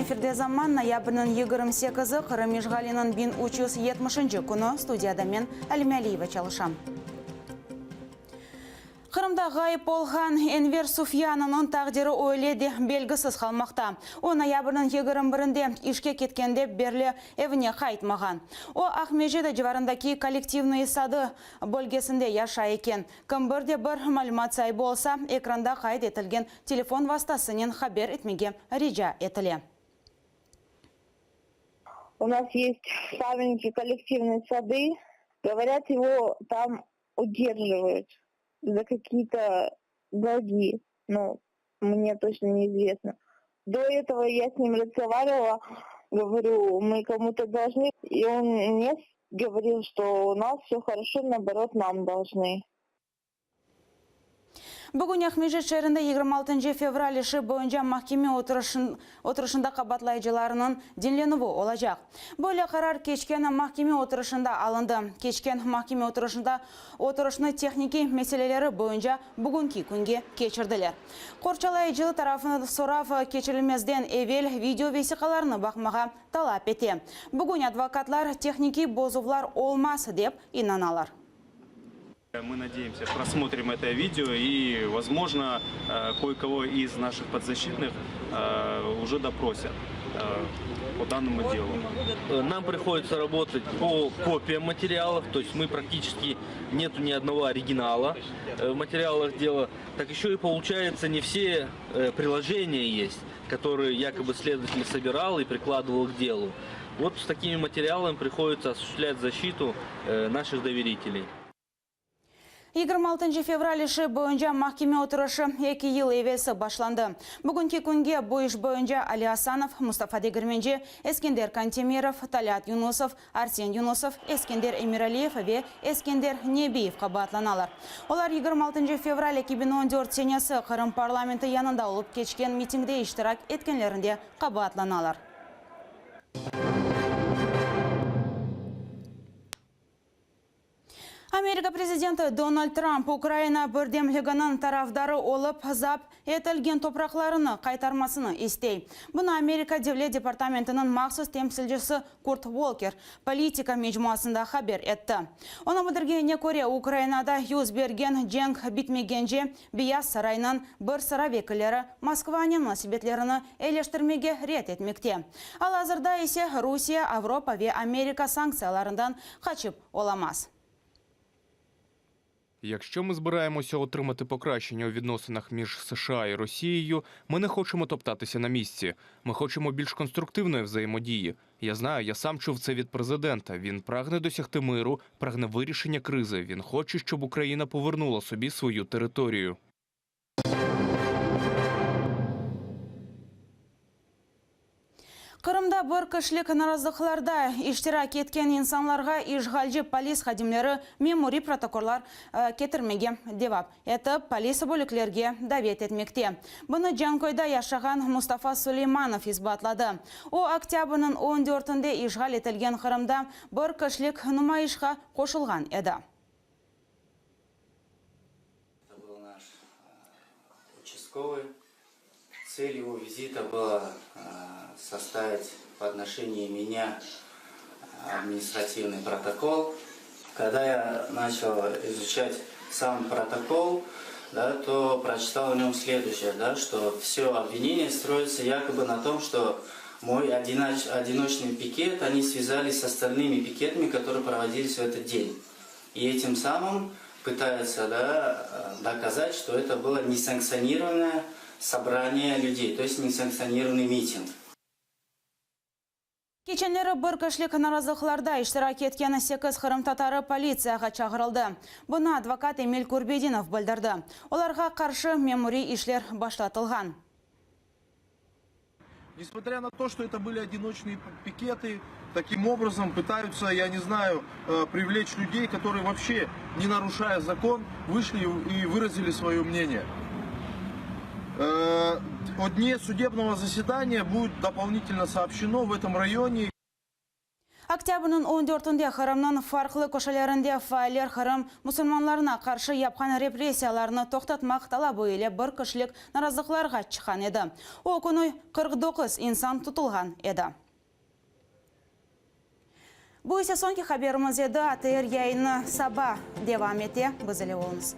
эфирде заман ноябрьнын 28-ы Кырым Межгалинын 1370 күні студияда мен Әлмәлиева чалышам. Қырымда ғайып болған Энвер Суфьянының тағдыры ойледі белгісіз қалмақта. О ноябрьнын 21-де ішке кеткенде берлі evine қайтмаған. О Ахмежеді жеварындаки коллективный сады бөлгесінде яша екен. Кім бірде бір мәлімат болса, экранда қайт етілген телефон вастасынен хабер етмеге рижа етіле. У нас есть памятники коллективные сады. Говорят, его там удерживают за какие-то долги. Но мне точно неизвестно. До этого я с ним разговаривала. Говорю, мы кому-то должны. И он мне говорил, что у нас все хорошо, наоборот, нам должны. Бүгін Ахмежет шәрінде 26 февраль іші бойынша махкеме отырышында қабатлайжыларының денленуі олажақ. Бөлі қарар кешкен махкеме отырышында алынды. Кешкен махкеме отырышыны техники мәселелері бойынша бүгінгі күнге кечірділер. Қорчалайжылы тарафын сорав кечірілмезден евел видео весиқаларыны бақмаға талап ете. Бүгін адвокатлар техники бозувлар олмас деп инаналар. Мы надеемся, просмотрим это видео и, возможно, кое-кого из наших подзащитных уже допросят по данному делу. Нам приходится работать по копиям материалов, то есть мы практически нету ни одного оригинала в материалах дела. Так еще и получается, не все приложения есть, которые якобы следователь собирал и прикладывал к делу. Вот с такими материалами приходится осуществлять защиту наших доверителей. 26 февраль іші бойынша махкеме отырышы 2 ел евесі башланды. Бүгінгі күнге бойыш бойынша Али Асанов, Мустафа Дегірменже, Эскендер Кантемиров, Талят Юнусов, Арсен Юнусов, Эскендер Эмиралиев ве Эскендер Небиев қабатланалар. Олар 26 февраль 2014 сенесі Қырым парламенті янында олып кечкен митингде иштирак еткенлерінде қабатланалар. Америка президенті Дональд Трамп Украина бірдемлігінің тарафдары олып зап етілген топрақларыны қайтармасыны істей. Бұны Америка Девлет департаментінің мақсыз темсілжісі Курт Уолкер политика межмуасында хабер етті. Оны бұдыргеніне көре Украинада юз берген женг бітмегенже Бияс сарайынан бір сара векілері Москваның насибетлеріні елештірмеге рет етмекте. Ал азырда есе Русия, Европа ве Америка санкцияларından қачып оламаз. Якщо ми збираємося отримати покращення у відносинах між США і Росією, ми не хочемо топтатися на місці. Ми хочемо більш конструктивної взаємодії. Я знаю, я сам чув це від президента. Він прагне досягти миру, прагне вирішення кризи. Він хоче, щоб Україна повернула собі свою територію. Қырымда бір кішілік наразылықларда иштирак еткен инсанларға ишғалжы полис хадимлері мемори протоколлар кетірмеге девап. Еті полис бөліклерге давет етмекте. Бұны Жанкойда яшаған Мустафа Сулейманов избатлады. О октябрның 14-де ишғал етілген Қырымда бір кішілік нумайышқа қошылған еді. Это был наш участковый. Цель его визита была составить по отношению меня административный протокол. Когда я начал изучать сам протокол, то прочитал в нем следующее, что все обвинения строятся якобы на том, что мой одиночный пикет они связали с остальными пикетами, которые проводились в этот день. И этим самым пытаются доказать, что это было несанкционированное собрание людей, то есть несанкционированный митинг. Кеченлері бір кішілік наразылықларда иштирак еткен 8 Қырым татары полицияға чағырылды. Бұны адвокат Эмиль Курбединов білдірді. Оларға қаршы мемори ишлер баштатылған. Несмотря на то, что это были одиночные пикеты, таким образом пытаются, я не знаю, привлечь людей, которые вообще, не нарушая закон, вышли и выразили свое мнение. О дне судебного заседания будет дополнительно сообщено в этом районе. Октябрьнің 14-інде Қырымның farklı көшелерінде фаилер Қырым мұсылманларына қаршы япқан репрессияларны тоқтатмақ талабы ile бір кішілік наразылықларға шыққан еді. О күні 49 инсан тұтылған еді. Bu ise sonki haberimiz edi. ATR yayını sabah devam ете. Bizle olunuz.